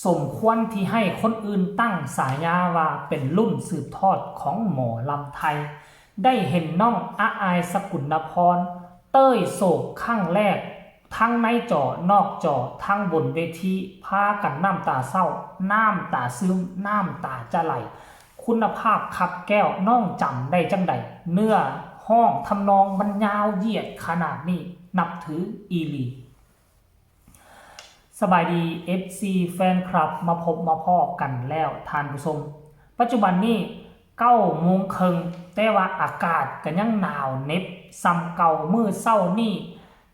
สมควรที่ให้คนอื่นตั้งสายาว่าเป็นรุ่นสืบทอดของหมอลำไทยได้เห็นน้องอาอายสกุลพรเต้ยโศกข้างแรกทั้งในจอนอกจอทั้งบนเวทีพากันน้ำตาเศร้าน้ำตาซึมน้ำตาจะไหลคุณภาพขับแก้วน้องจำได้จังใดเนื้อห้องทำนองบรรยาวเหยียดขนาดนี้นับถืออีลีสบายดี FC แฟนคลับมาพบมาพ่อกันแล้วทานผู้ชมปัจจุบันนี้9 โมงครึ่งแต่ว่าอากาศก็ยังหนาวเน็บซ้ำเก่ามื้อเช้านี่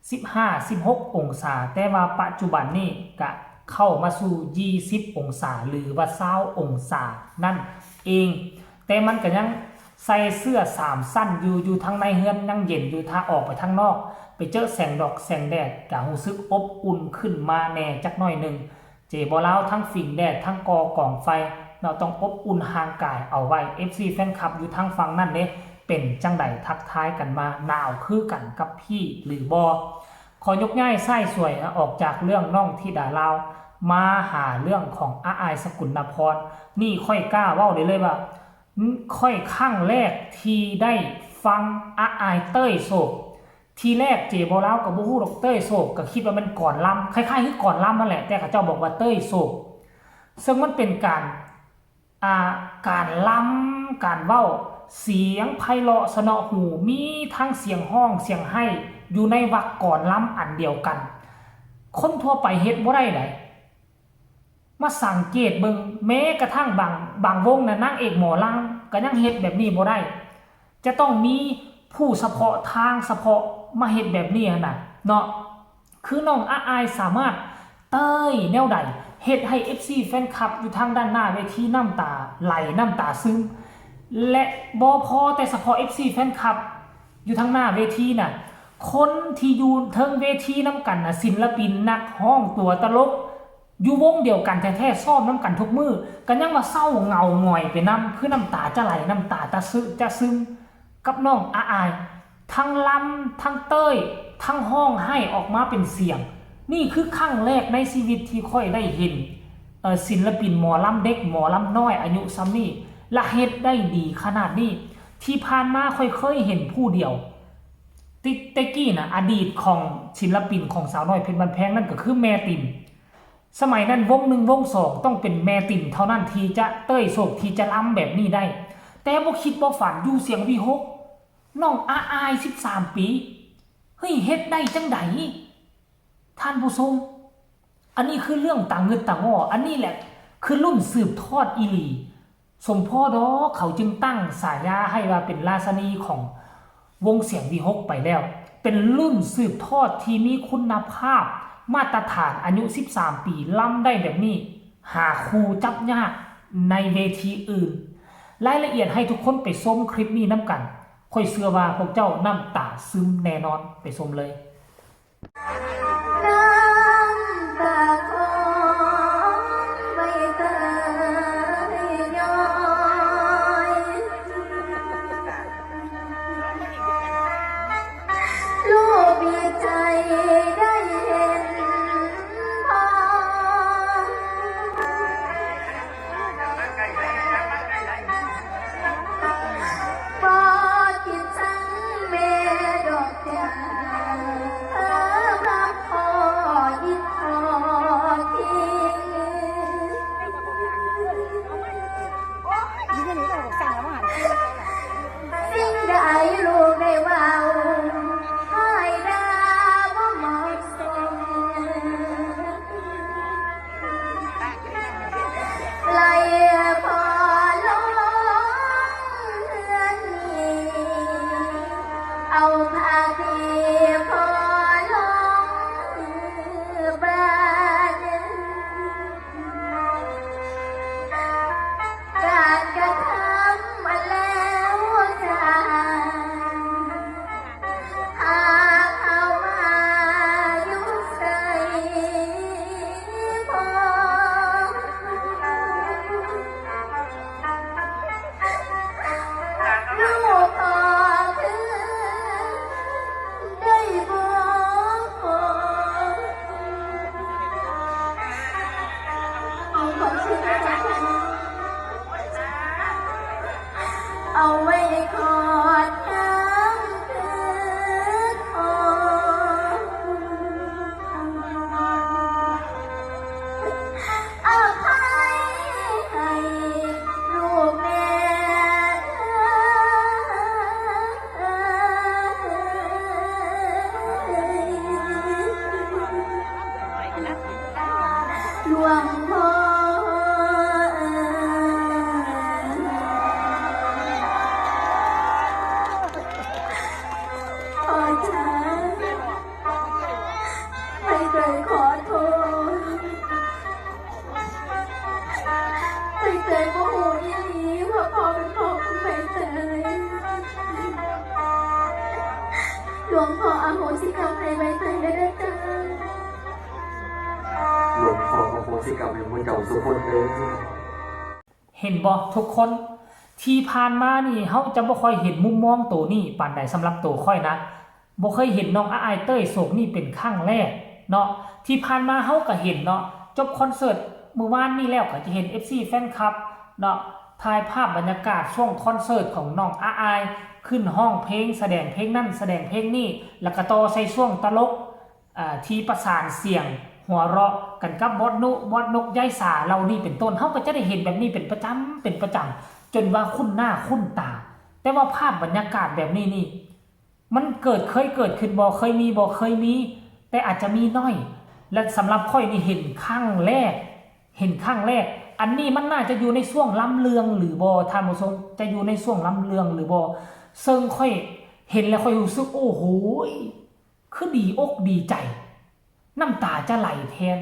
15-16 องศาแต่ว่าปัจจุบันนี้ก็เข้ามาสู่20 องศาหรือว่า20 องศานั่นเองแต่มันก็ยังใส่เสื้อ3สั้นอยู่ทางในเฮือนยังเย็นอยู่ถ้าออกไปทางนอกไปเจอแสงดอกแสงแดดก็รู้สึกอบอุ่นขึ้นมาแน่จักหน่อยนึงเจบ่แล้วทั้งฝิ่งแดดทั้งกองไฟเราต้องอบอุ่นห่างกายเอาไว้ FC แฟนคลับอยู่ทางฝั่งนั่นเด้เป็นจังใดทักทายกันมาหนาวคือกันกับพี่หรือบอขอยกย่ายไส้สวยออกจากเรื่องน้องที่ด่าเรามาหาเรื่องของอาอายสกุลพรนี่ค่อยกล้าเว้าได้เลยว่าค่อยข้างแรกที่ได้ฟังอาอายเต้ยโศกทีแรกเจบ่แล้วกับบ่ฮู้ดอกเต้ยโศกก็คิดว่ามันก่อนลำคล้ายๆคือก่อนลำนั่นแหละแต่เขาเจ้าบอกว่าเต้ยโศกซึ่งมันเป็นการล้ำการเว้าเสียงไพเราะสนอหูมีทั้งเสียงห้องเสียงให้อยู่ในวรรคก่อนล้ำอันเดียวกันคนทั่วไปเฮ็ดบ่ได้เลยมาสังเกตเบิ่งแม้กระทั่งบางวงนะนางเอกหมอลำก็ยังเฮ็ดแบบนี้บ่ได้จะต้องมีผู้เฉพาะทางเฉพาะมาเฮ็ดแบบนี้น่ะเนาะคือน้องอาอายสามารถเต้ยแนวใดเฮ็ดให้ FC แฟนคลับอยู่ทางด้านหน้าเวทีน้ำตาไหลน้ำตาซึมและบ่พอแต่เฉพาะ FC แฟนคลับอยู่ทางหน้าเวทีน่ะคนที่อยู่เทิงเวทีน้ำกันน่ะศิลปินนักร้องตัวตลกอยู่วงเดียวกันแท้ๆซ้อมน้ำกันทุกมื้อกันยังว่าเศร้าเหงาหงอยไปน้ำคือน้ำตาจะไหลน้ำตาจะซึมกับน้องอาอายทั้งลำทั้งเต้ยทั้งห้องให้ออกมาเป็นเสียงนี่คือครั้งแรกในชีวิตที่ค่อยได้เห็นศิลปินหมอลำเด็กหมอลำน้อยอายุซ้ำนี่และเฮ็ดได้ดีขนาดนี้ที่ผ่านมาค่อยเคยเห็นผู้เดียวตะกี้นะอดีตของศิลปินของสาวน้อยเพชรบ้านแพงนั่นก็คือแม่ติ่มสมัยนั้นวง1วง2ต้องเป็นแม่ติ่มเท่านั้นที่จะเต้ยโศกที่จะล้ำแบบนี้ได้แต่บ่คิดบ่ฝันอยู่เสียงวีหกน้องอาอาย13 ปีเฮ้ยเฮ็ดได้จังไดท่านผู้ชมอันนี้คือเรื่องต่างเงินต่างง้ออันนี้แหละคือรุ่นสืบทอดอีหลีสมพ่อดอเขาจึงตั้งสายาให้ว่าเป็นราชนีของวงเสียงวีหกไปแล้วเป็นรุ่นสืบทอดที่มีคุณภาพมาตรฐานอายุ13 ปีล้ำได้แบบนี้หาครูจับยากในเวทีอื่นรายละเอียดให้ทุกคนไปชมคลิปนี้น้ำกันค่อยเชื่อว่าพวกเจ้าน้ำตาซึมแน่นอนไปชมเลยน้ำตาของใบเตยย้อยลูกมีใจได้เห็นพ่อพอคิดทั้งเมดอกจาสิ่งใดลูกได้เว้าให้ดาว่าเหมาะสมไล่พอลงเรือนนี้เอาพาที่พอลงบ้านการกระทำมาแล้วกันหากเข้ามาอยู่ใส่พอลูกขอคืน หลวงพ่ออโหสิกรรมให้ใบเตยด้วยจ้า หลวงพ่ออโหสิกรรมให้พวกเจ้าสุขคนเด้อ เห็นบ่ทุกคนที่ผ่านมานี่เฮาจะบ่ค่อยเห็นมุมมองตัวนี้ปานใดสำหรับตัวค่อยนะบ่เคยเห็นน้องอ้ายเต้ยโศกนี่เป็นครั้งแรกเนาะที่ผ่านมาเฮาก็เห็นเนาะจบคอนเสิร์ตมื้อวานนี้แล้วก็จะเห็น FC แฟนคลับเนาะถ่ายภาพบรรยากาศช่วงคอนเสิร์ตของน้องอ้ายขึ้นห้องเพลงแสดงเพลงนั่นแสดงเพลงนี้แล้วก็ต่อใส่ช่วงตลกที่ประสานเสียงหัวเราะกันกับบอสนกยายสาเรานี่เป็นต้นเฮาก็จะได้เห็นแบบนี้เป็นประจำจนว่าคุ้นหน้าคุ้นตาแต่ว่าภาพบรรยากาศแบบนี้นี่มันเคยเกิดขึ้นบ่เคยมีแต่อาจจะมีน้อยและสำหรับค่อยนี่เห็นครั้งแรกอันนี้มันน่าจะอยู่ในช่วงล้ำเลืองหรือบ่ท่านผู้ชมจะอยู่ในช่วงล้ำเลืองหรือบ่ซึ่งค่อยเห็นแล้วค่อยรู้สึกโอ้โหคือดีอกดีใจน้ำตาจะไหลแทน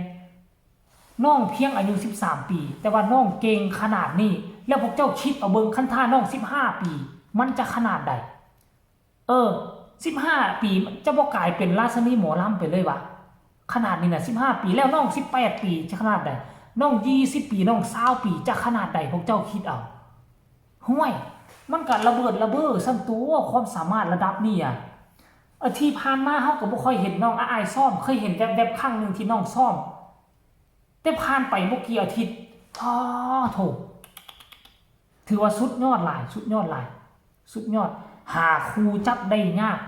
น้องเพียงอายุ13ปีแต่ว่าน้องเก่งขนาดนี้แล้วพวกเจ้าคิดเอาเบิ่งคันท่าน้อง15ปีมันจะขนาดใด15ปีจะบ่กลายเป็นราชนีหมอลำไปเลยวะขนาดนี้น่ะ15ปีแล้วน้อง18ปีจะขนาดใดน้อง20ปีน้อง20ปีจะขนาดใดพวกเจ้าคิดเอาห่วยมันก็ระเบ้อซ้ำตัวความสามารถระดับนี้อ่ะที่ผ่านมาเฮาก็บ่ค่อยเห็นน้องอ้ายซ้อมเคยเห็นแวบๆครั้งนึงที่น้องซ้อมแต่ผ่านไปบ่กี่อาทิตย์โถถือว่าสุดยอดหลายสุดยอดหาครูจับได้ยาก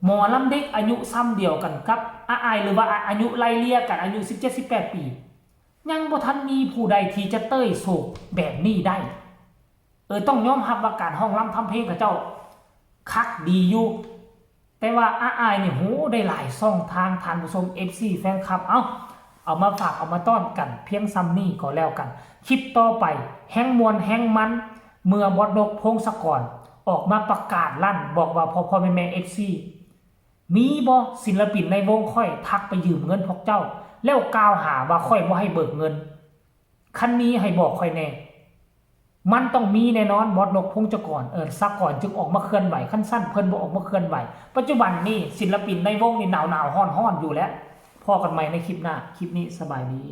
หมอลำเด็กอายุซ้ำเดียวกันกับอ้ายหรือว่าอายุไล่เลี่ยกันอายุ 17-18 ปียังบ่ทันมีผู้ใดที่จะเต้ยโศกแบบนี้ได้ต้องยอมรับว่าการห้องรำทำเพลงกับเจ้าคักดีอยู่แต่ว่าอ้ายนี่โหได้หลายช่องทางทานผู้ชม FC แฟนคลับเอามาฝากเอามาต้อนกันเพียงซ้ำนี่ก็แล้วกันคลิปต่อไปแห้งมวลแห้งมันเมื่อบอสนกพงศกรออกมาประกาศลั่นบอกว่าพ่อแม่ FC มีบ่ศิลปินในวงค่อยทักไปยืมเงินพวกเจ้าแล้วกล่าวหาว่าค่อยบ่ให้เบิกเงินคันนี้ให้บอกค่อยแน่มันต้องมีแน่นอนบอสนกพงศกรซักก่อนจึงออกมาเคลื่อนไหวขั้นสั้นเพิ่นบ่ออกมาเคลื่อนไหวปัจจุบันนี้ศิลปินในวงนี่หนาวฮ้อนอยู่แล้วพอกันใหม่ในคลิปหน้าคลิปนี้สบายดี